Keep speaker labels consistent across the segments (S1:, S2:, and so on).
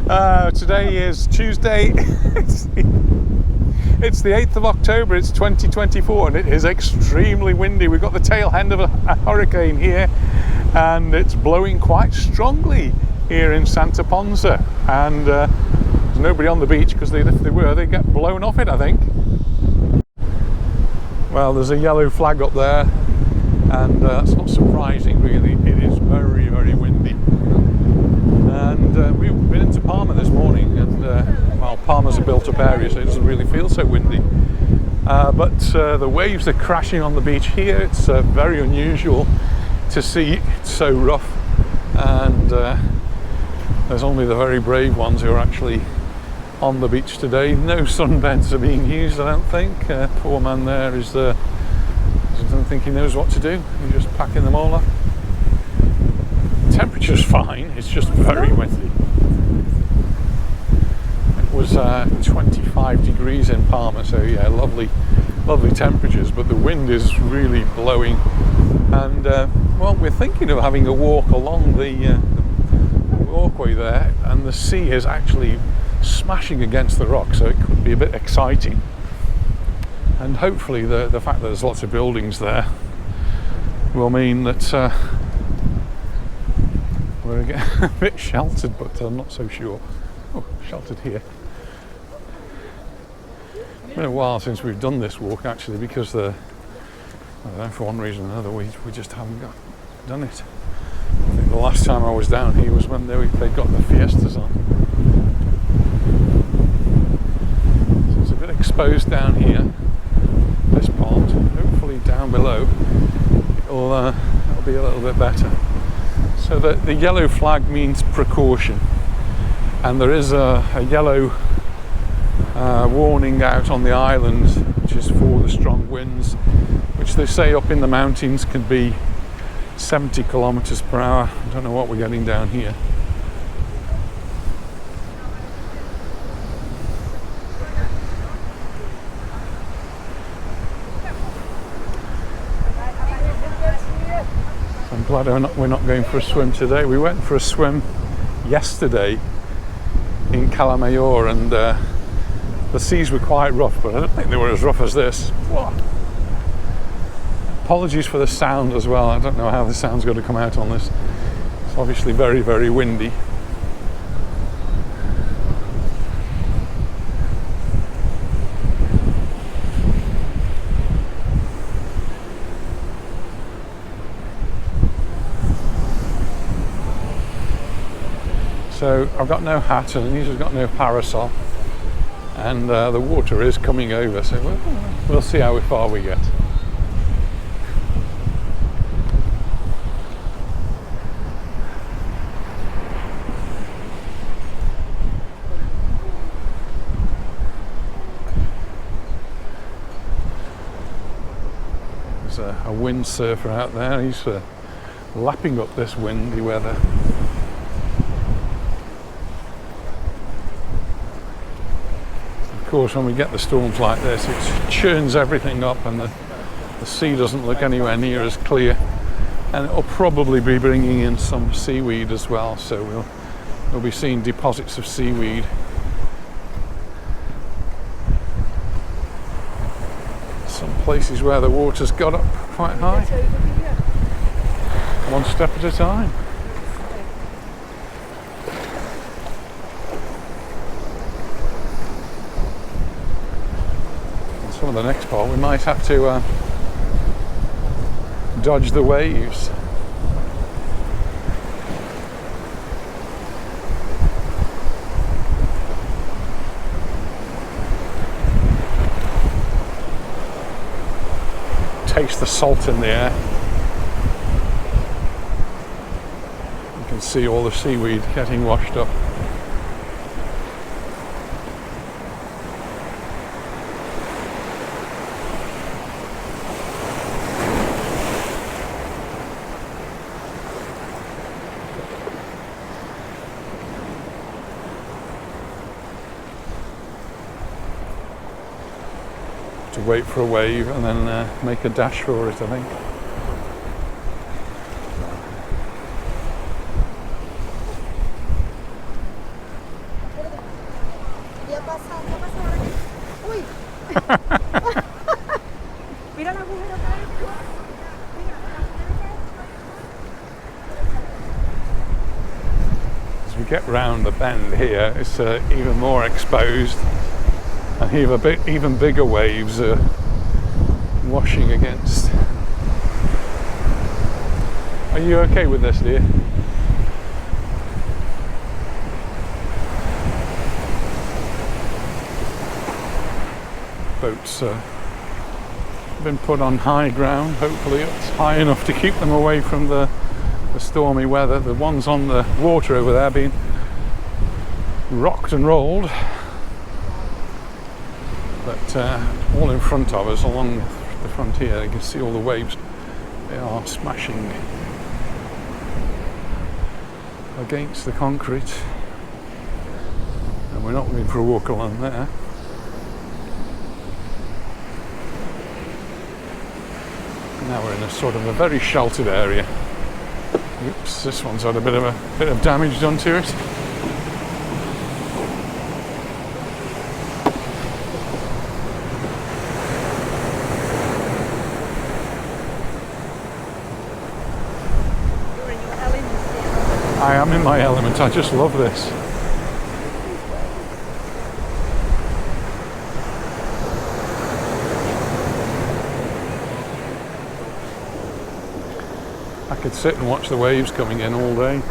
S1: Today is Tuesday. It's the 8th of October, it's 2024, and it is extremely windy. We've got the tail end of a hurricane here, and it's blowing quite strongly here in Santa Ponsa. And there's nobody on the beach because if they were, they'd get blown off it, I think. Well, there's a yellow flag up there, and that's not surprising, really. It is very, very windy. And we've been into Palma this morning, and well, Palma's a built-up area, so it doesn't really feel so windy. But the waves are crashing on the beach here. It's very unusual to see. It's so rough, and there's only the very brave ones who are actually on the beach today. No sunbeds are being used, I don't think. Poor man there is I don't think he knows what to do. He's just packing them all up. Temperature's fine, it's just very windy. It was 25 degrees in Palma, so yeah, lovely temperatures, but the wind is really blowing. And well, we're thinking of having a walk along the walkway there, and the sea is actually smashing against the rock, so it could be a bit exciting. And hopefully the fact that there's lots of buildings there will mean that we're a bit sheltered, but I'm not so sure. Oh, sheltered here. It's been a while since we've done this walk, actually, because I don't know, for one reason or another, we just haven't done it. I think the last time I was down here was when they got the fiestas on. So it's a bit exposed down here, this part. Hopefully down below it'll be a little bit better. So the yellow flag means precaution, and there is a yellow warning out on the island, which is for the strong winds, which they say up in the mountains can be 70 kilometers per hour. I don't know what we're getting down here. I'm glad we're not going for a swim today. We went for a swim yesterday in Calamayor, and the seas were quite rough, but I don't think they were as rough as this. Whoa. Apologies for the sound as well. I don't know how the sound's going to come out on this. It's obviously very, very windy. So I've got no hat, and Anisha's got no parasol, and the water is coming over, so we'll see how far we get. There's a windsurfer out there. He's lapping up this windy weather. Of course, when we get the storms like this, it churns everything up, and the sea doesn't look anywhere near as clear, and it'll probably be bringing in some seaweed as well, so we'll be seeing deposits of seaweed. Some places where the water's got up quite high, one step at a time. Some of the next part we might have to dodge the waves. Taste the salt in the air. You can see all the seaweed getting washed up. To wait for a wave and then make a dash for it, I think.
S2: Mira el agujero que hay.
S1: As we get round the bend here, it's even more exposed, and even bigger waves are washing against. Are you okay with this, dear? Boats been put on high ground. Hopefully it's high enough to keep them away from the stormy weather. The ones on the water over there being rocked and rolled, but all in front of us along the frontier you can see all the waves. They are smashing against the concrete, and we're not going for a walk along there. Now we're in a sort of a very sheltered area. Oops, this one's had a bit of damage done to it.
S2: You're in your element.
S1: I am in my element. I just love this. I could sit and watch the waves coming in all day.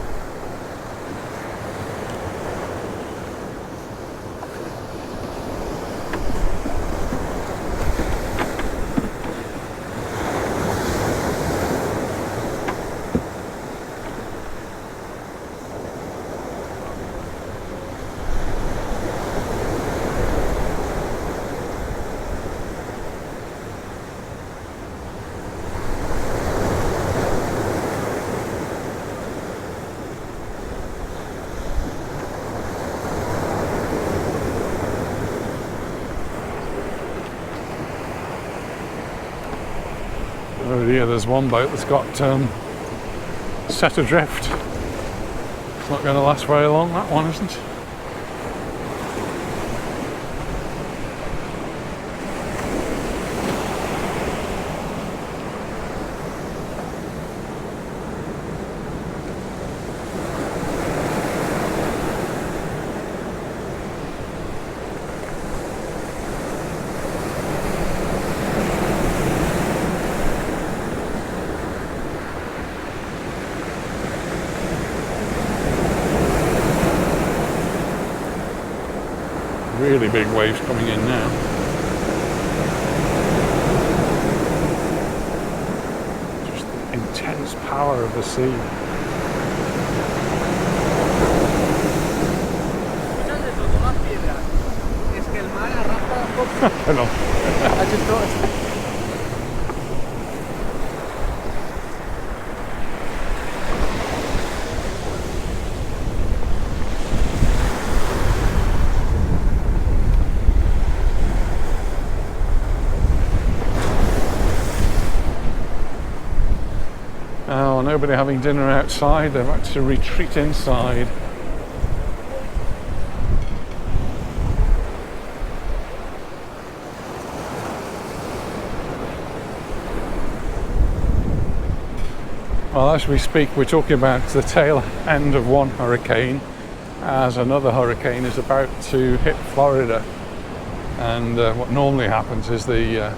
S1: Over here there's one boat that's got set adrift. It's not going to last very long, that one isn't. Really big waves coming in now. Just the intense power of the sea. No.
S2: I just thought.
S1: Oh, nobody having dinner outside. They've had to retreat inside. Well, as we speak, we're talking about the tail end of one hurricane, as another hurricane is about to hit Florida. And what normally happens is they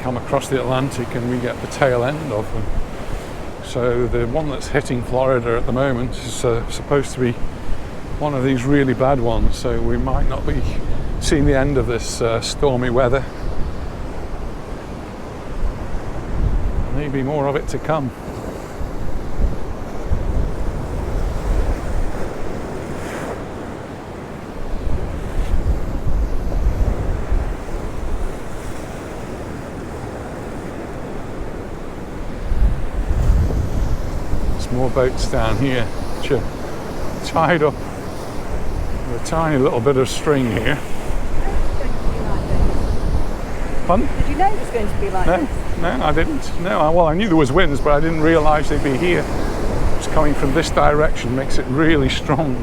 S1: come across the Atlantic and we get the tail end of them. So the one that's hitting Florida at the moment is supposed to be one of these really bad ones, so we might not be seeing the end of this stormy weather. Maybe more of it to come. More boats down here, which are tied up with a tiny little bit of string here. Pardon?
S2: Did you know it was going to be like this?
S1: No, I didn't. No, well, I knew there was winds, but I didn't realise they'd be here. It's coming from this direction, makes it really strong.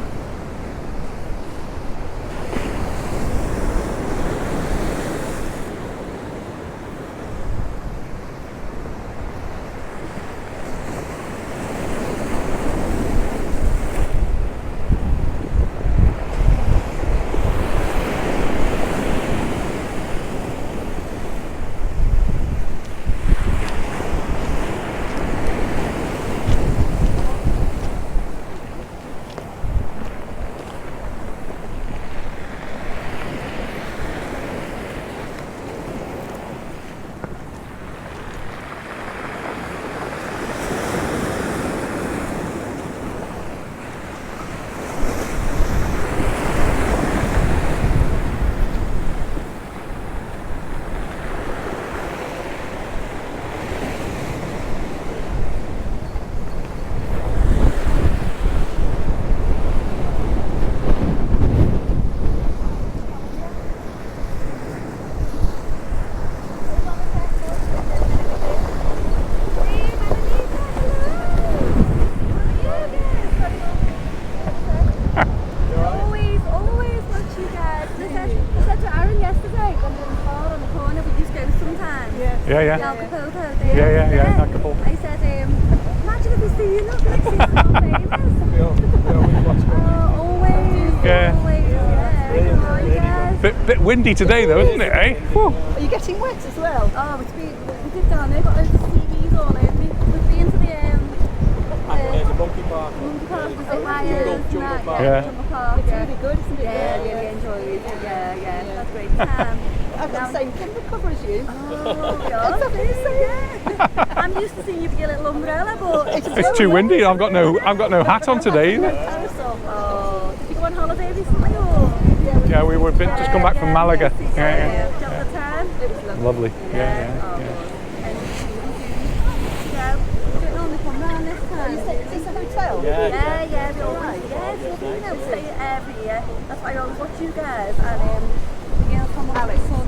S1: Yeah, yeah.
S3: Acapulco,
S1: Yeah, Acapulco.
S3: I said, imagine if we see you, look, like she's so famous.
S4: We always watch
S3: Always,
S1: Yeah.
S3: always, yeah.
S1: Bit windy today though, isn't it, eh? Whew.
S2: Are you getting wet as well?
S3: Oh, it's been, we did down there, got loads of CVs all over me. We've been to the
S4: Monkey Park.
S3: monkey park, the zip wires,
S4: Jungle Park.
S1: Yeah.
S3: Jungle Park,
S2: It's really good, isn't it?
S3: Yeah, really enjoyed it. Yeah, that's great.
S2: I've got the same timber cover as you.
S3: Oh, God. Yeah. I'm used to seeing you with your little umbrella, but
S1: It's too windy. I've got no hat on today either.
S3: parasol. Oh, did you go on holiday recently or?
S1: Yeah, we were just come back from Malaga. Yeah,
S3: Did you have a good time? It was
S1: yeah. Lovely. Yeah.
S3: Oh, good. And yeah, we don't normally come round this time.
S2: Is this a hotel?
S3: Yeah, we always, yeah, it's lovely, you know, we stay every year. That's why I always watch you guys, and you know, come on with the sun,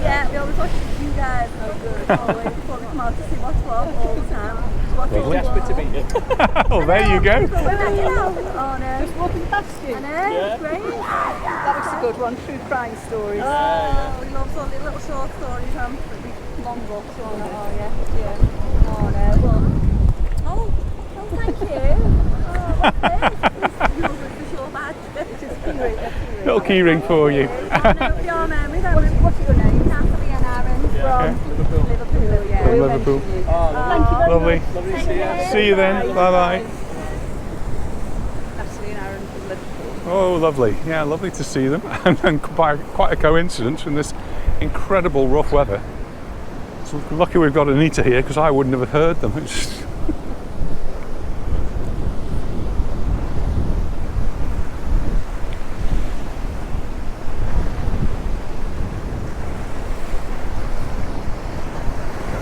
S3: yeah, we always watch you guys. Oh, good. Always before we come out to see what's what all the time.
S4: Desperate to be here.
S1: Oh, there you go.
S3: Oh no.
S2: Just walking past you.
S3: I know, great.
S2: That was a good one, true crime stories.
S3: Oh, we love all the little short stories and long books. Oh, yeah. Oh no, but oh, thank you. Oh, what's this? You love the short badge.
S2: Just keyring.
S1: Little key ring for you.
S3: Oh no, your memory then. What's your name? Natalie and Aaron from Liverpool, yeah.
S1: From Liverpool.
S2: Thank you very
S1: Lovely.
S2: much.
S4: Lovely to see you.
S1: See you then. Bye bye.
S2: Natalie and Aaron from Liverpool.
S1: Oh, lovely. Yeah, lovely to see them. And by quite a coincidence, in this incredible rough weather. It's lucky we've got Anita here because I wouldn't have heard them. It's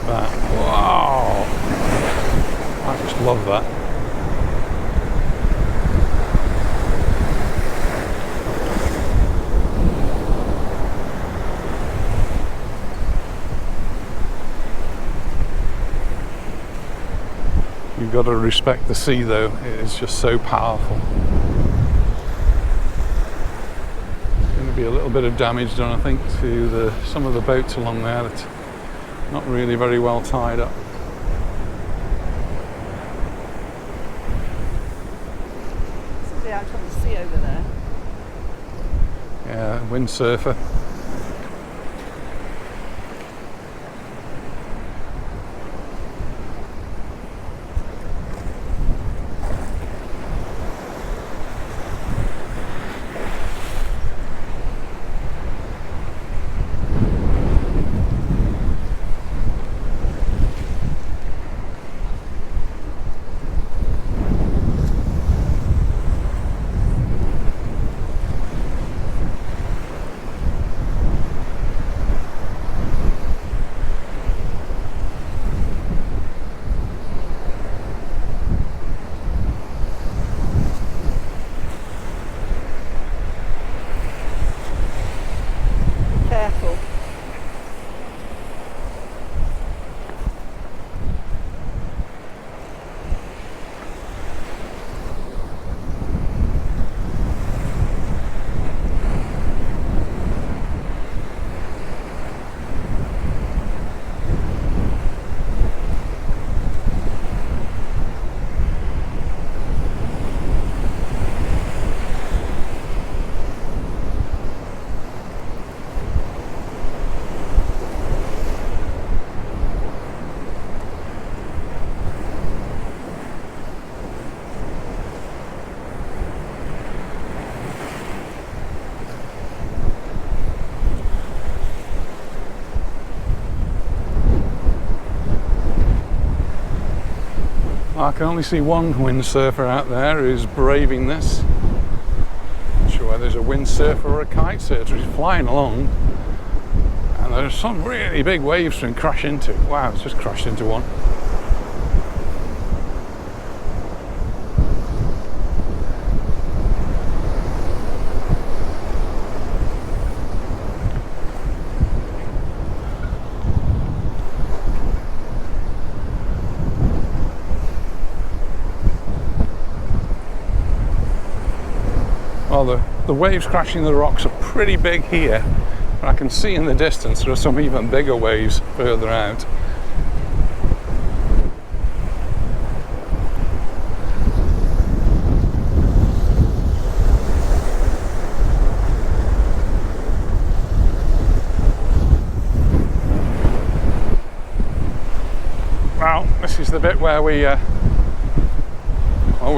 S1: that. Wow. I just love that. You've got to respect the sea though, it is just so powerful. There's going to be a little bit of damage done, I think, to some of the boats along there that's not really very well tied up.
S2: Somebody out on the sea over there.
S1: Yeah, windsurfer.
S2: Careful.
S1: I can only see one windsurfer out there who's braving this. Not sure whether there's a windsurfer or a kite surfer. He's flying along, and there's some really big waves to crash into. Wow, it's just crashed into one. Well, the waves crashing the rocks are pretty big here, But I can see in the distance there are some even bigger waves further out. Well, this is the bit where we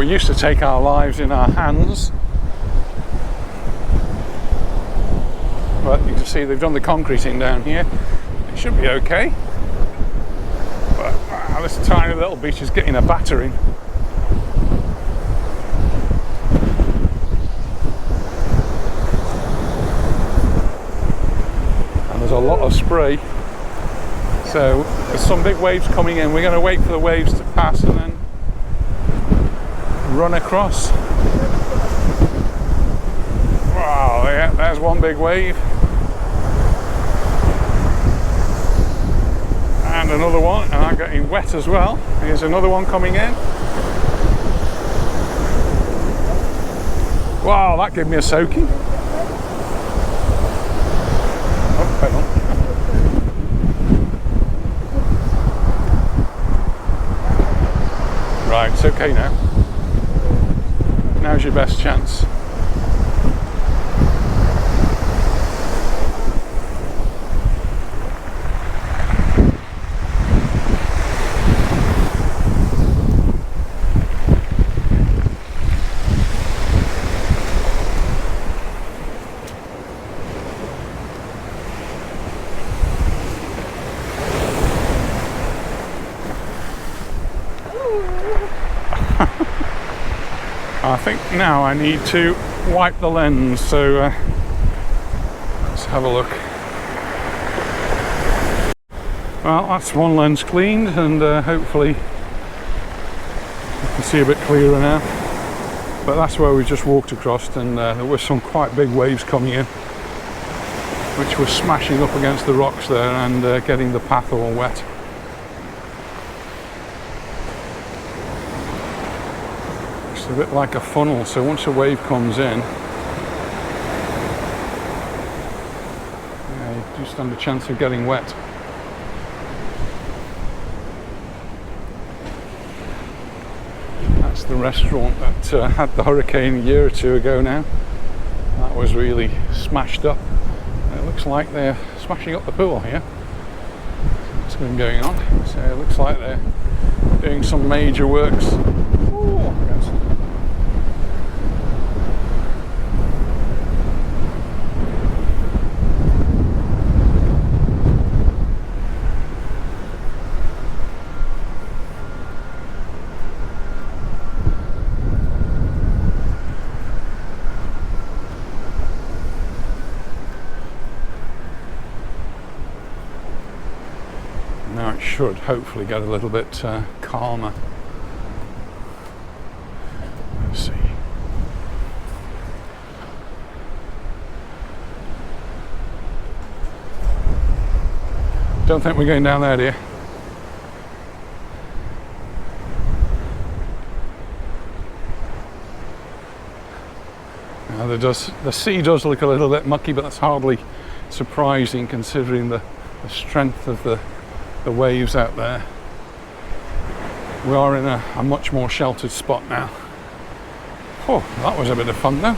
S1: used to take our lives in our hands. But you can see they've done the concreting down here. It should be okay. But wow, this tiny little beach is getting a battering. And there's a lot of spray. So there's some big waves coming in. We're going to wait for the waves to pass and then run across. Wow, yeah, there's one big wave. And another one, and I'm getting wet as well. Here's another one coming in. Wow, that gave me a soaking. Oh, hang on. Right, it's okay now. Now's your best chance. I think now I need to wipe the lens, so let's have a look. Well, that's one lens cleaned, and hopefully you can see a bit clearer now. But that's where we just walked across, and there were some quite big waves coming in, which were smashing up against the rocks there and getting the path all wet. It's a bit like a funnel, so once a wave comes in, yeah, you do stand a chance of getting wet. That's the restaurant that had the hurricane a year or two ago now. That was really smashed up. It looks like they're smashing up the pool here. What's been going on? So it looks like they're doing some major works. Ooh, yes. Now it should hopefully get a little bit calmer. Let's see. Don't think we're going down there, dear. Now the sea does look a little bit mucky, but that's hardly surprising considering the strength of the waves out there. We are in a much more sheltered spot now. Oh, that was a bit of fun though.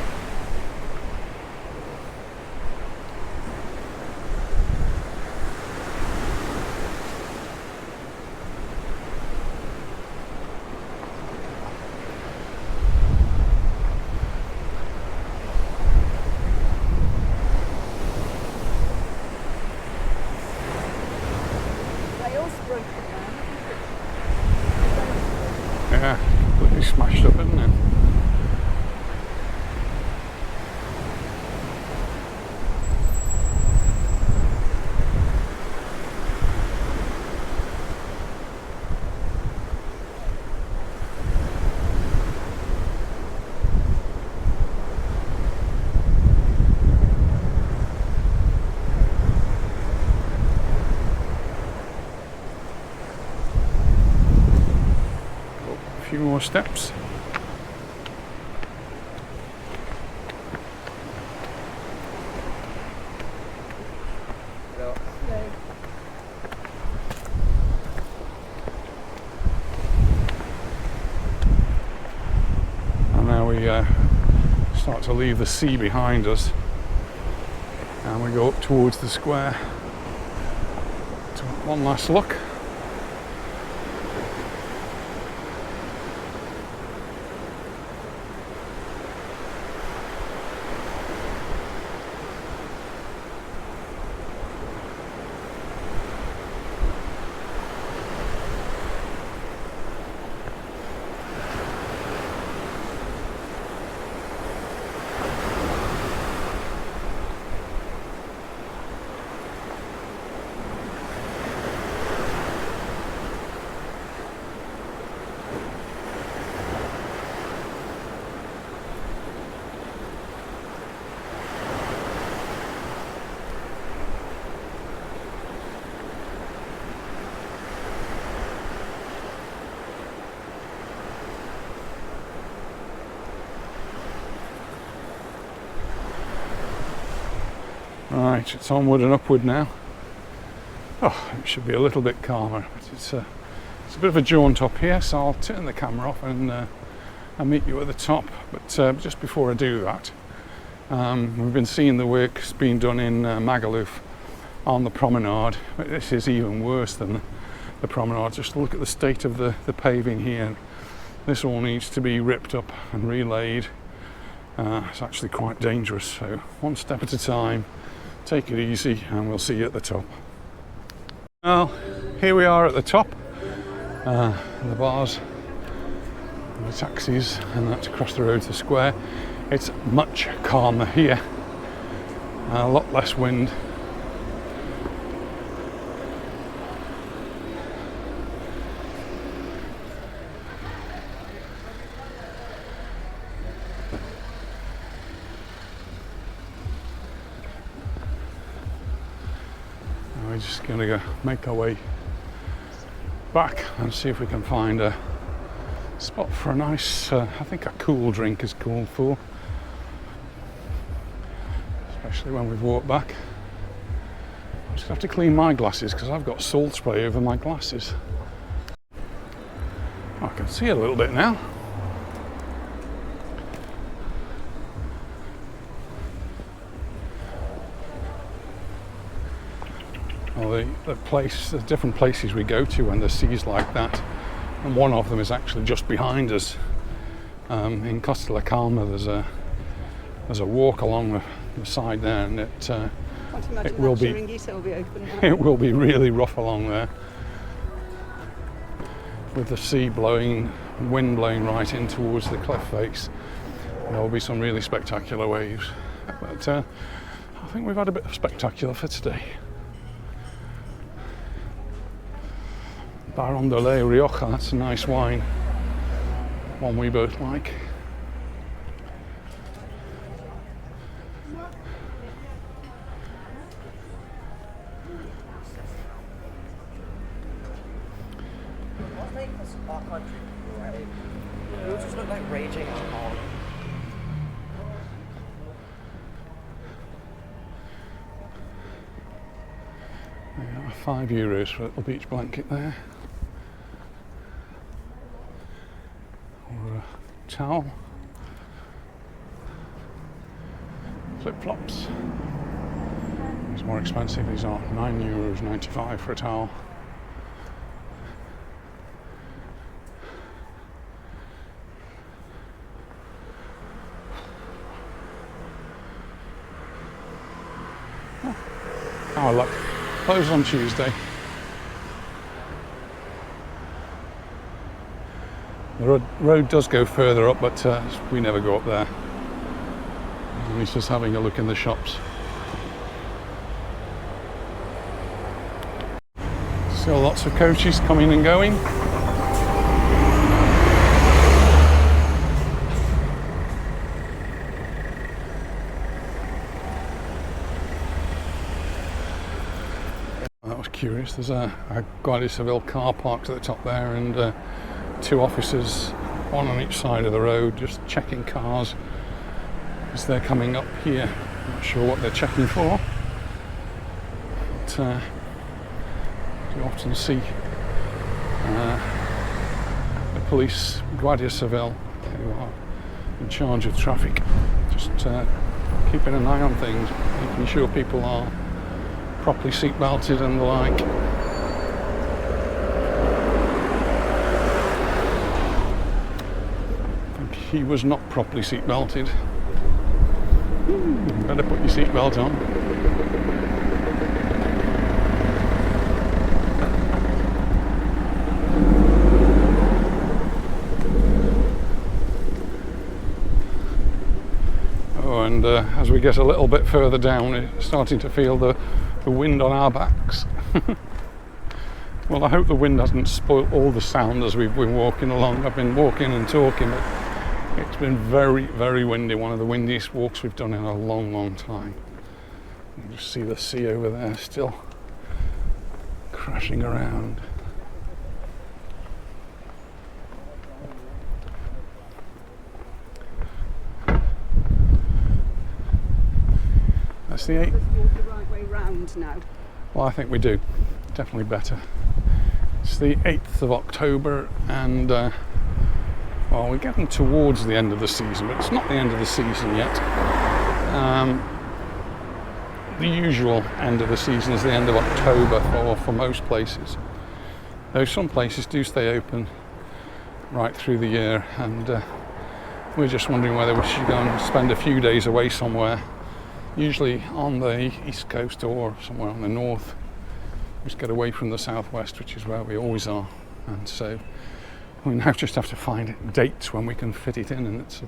S1: Yeah, completely smashed up, isn't it? A few more steps. start to leave the sea behind us, and we go up towards the square. So one last look. Right, it's onward and upward now. Oh, it should be a little bit calmer, but it's a bit of a jaunt up here, so I'll turn the camera off and I'll meet you at the top. But just before I do that, we've been seeing the work's being done in Magaluf on the promenade, but this is even worse than the promenade. Just look at the state of the paving here. This all needs to be ripped up and relaid. It's actually quite dangerous, so one step at a time. Take it easy and we'll see you at the top. Well, here we are at the top. The bars, and the taxis, and that's across the road to the square. It's much calmer here, a lot less wind. We're just going to go make our way back and see if we can find a spot for a nice, I think a cool drink is called for, especially when we've walked back. I just have to clean my glasses because I've got salt spray over my glasses. I can see a little bit now. Well, the different places we go to when the sea's like that, and one of them is actually just behind us. In Costa La Calma, there's a walk along the side there, and it will be open now. It will be really rough along there, with the sea blowing, wind blowing right in towards the cliff face. There will be some really spectacular waves, but I think we've had a bit of spectacular for today. Baron de la Rioja, that's a nice wine, one we both like.
S5: What makes our country right? It would just look like raging alcohol.
S1: Yeah, €5 for a little beach blanket there. Or a towel. Flip-flops. It's more expensive, these are €9.95 for a towel. Oh, look, closed on Tuesday. The road does go further up, but we never go up there. And he's just having a look in the shops. Still lots of coaches coming and going. That was curious. There's a Guardia Civil car parked at the top there, and two officers, one on each side of the road, just checking cars as they're coming up here. Not sure what they're checking for, but you often see the police, Guardia Civil, who are in charge of traffic, just keeping an eye on things, making sure people are properly seat belted and the like. I think he was not properly seat belted. Better put your seat belt on. And as we get a little bit further down, it's starting to feel the wind on our backs. Well, I hope the wind hasn't spoilt all the sound as we've been walking along. I've been walking and talking, but it's been very, very windy. One of the windiest walks we've done in a long, long time. You can just see the sea over there still crashing around. That's the 8th.
S2: Let's walk the right way round now.
S1: Well, I think we do. Definitely better. It's the 8th of October and well, we're getting towards the end of the season, but it's not the end of the season yet. The usual end of the season is the end of October for most places. Though some places do stay open right through the year, and we're just wondering whether we should go and spend a few days away somewhere, usually on the east coast or somewhere on the north. Just get away from the southwest, which is where we always are, and so we now just have to find dates when we can fit it in, and it's a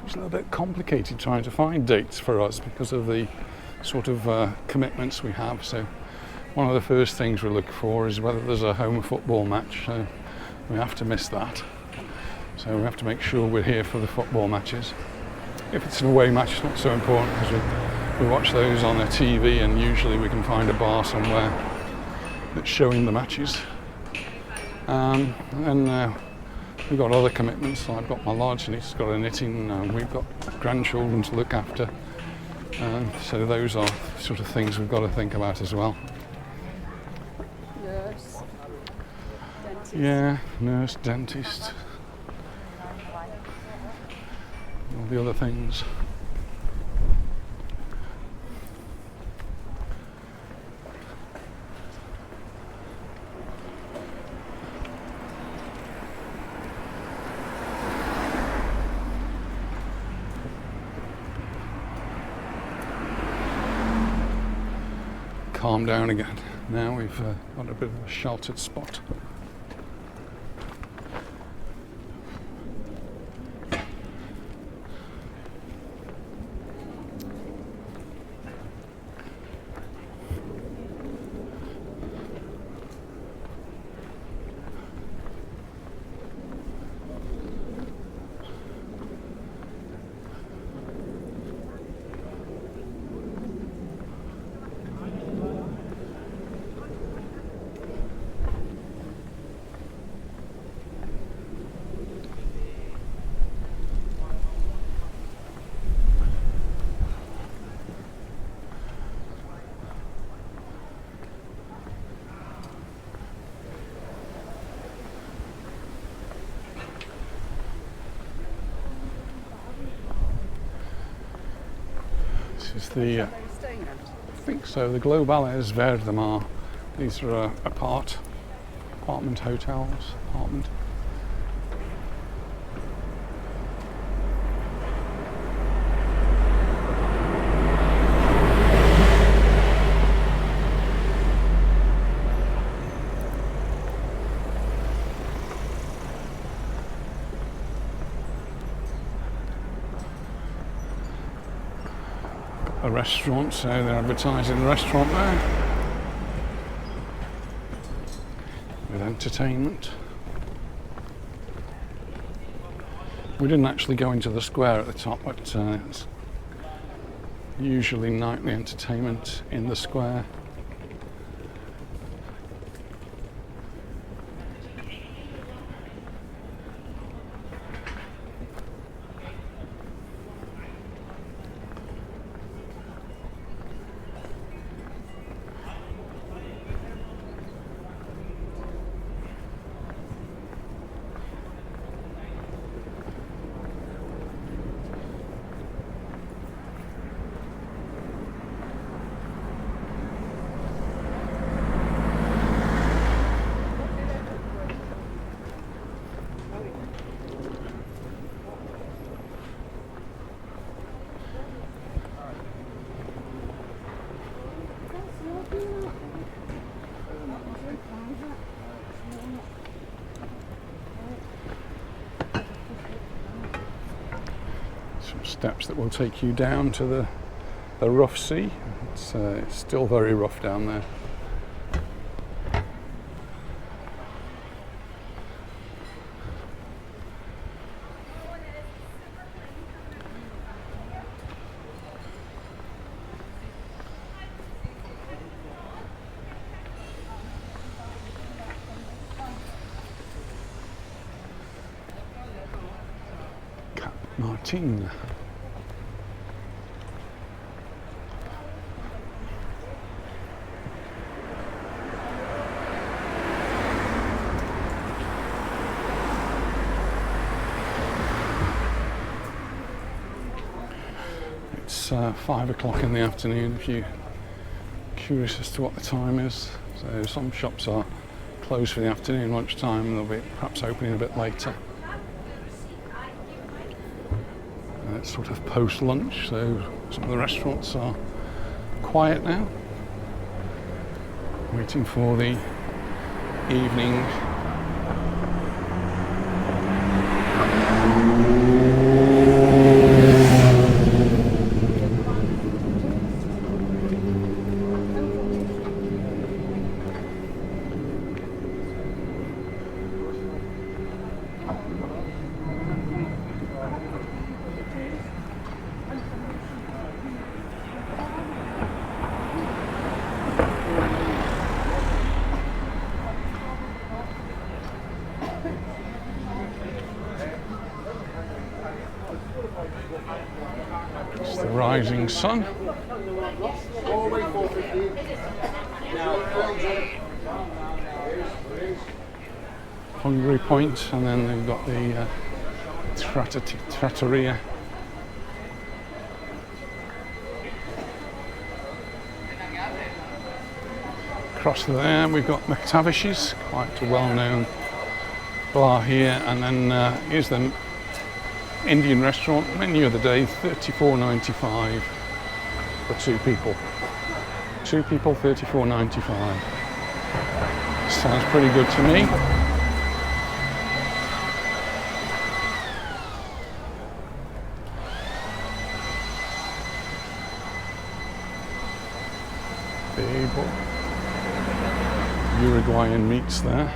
S1: little bit complicated trying to find dates for us because of the sort of commitments we have. So one of the first things we look for is whether there's a home football match, so we have to miss that. So we have to make sure we're here for the football matches. If it's an away match, it's not so important because we watch those on the TV, and usually we can find a bar somewhere that's showing the matches. And we've got other commitments. So I've got my large niece, got a knitting, we've got grandchildren to look after. So those are sort of things we've got to think about as well.
S2: Nurse. Dentist.
S1: Yeah, nurse, dentist, all the other things. Calm down again. Now we've got a bit of a sheltered spot. This is the,
S2: Where are you staying at?
S1: I think so, the Baleares Verdemar. These are apartment hotels, apartment. A restaurant, so they're advertising a restaurant there with entertainment. We didn't actually go into the square at the top, but it's usually nightly entertainment in the square. steps that will take you down to the rough sea. It's still very rough down there. Martin. It's 5 o'clock in the afternoon if you're curious as to what the time is. So some shops are closed for the afternoon lunchtime and they'll be perhaps opening a bit later. It's sort of post-lunch, so some of the restaurants are quiet now, waiting for the evening. It's the rising sun. Hungry Point, and then they've got the trattoria. Across there we've got McTavish's, quite a well-known bar here, and then here's the Indian restaurant. Menu of the day, $34.95 for two people. Two people, $34.95. Sounds pretty good to me. Big Uruguayan meats there.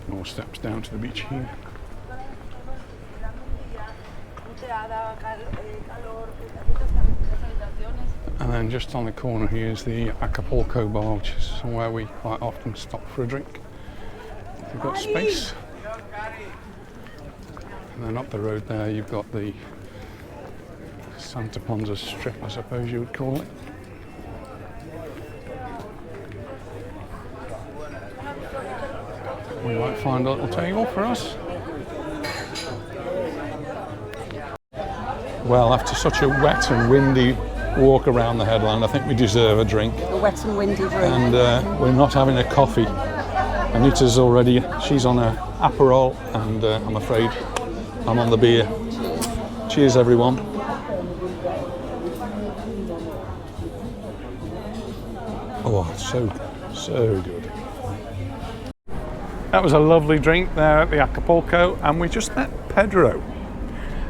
S1: More steps down to the beach here. And then just on the corner here is the Acapulco bar, which is somewhere we quite often stop for a drink if we've got space. And then up the road there you've got the Santa Ponza strip, I suppose you would call it. We might find a little table for us. Well, after such a wet and windy walk around the headland, I think we deserve a drink.
S2: A wet and windy drink.
S1: And we're not having a coffee. Anita's already, she's on her Aperol, and I'm afraid I'm on the beer. Cheers, everyone. Oh, so good. That was a lovely drink there at the Acapulco, and we just met Pedro.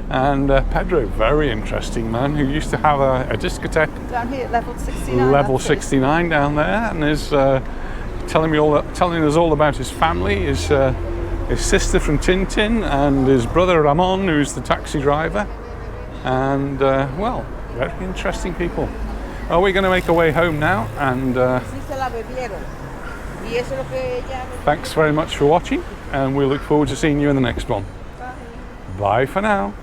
S1: And Pedro, very interesting man, who used to have a discotheque
S2: Down here at level 69.
S1: level 69 down there, and is telling us all about his family, his sister from Tintin, and his brother Ramon, who's the taxi driver. and well, very interesting people. Well, we're going to make our way home now, and thanks very much for watching, and we look forward to seeing you in the next one. Bye for now.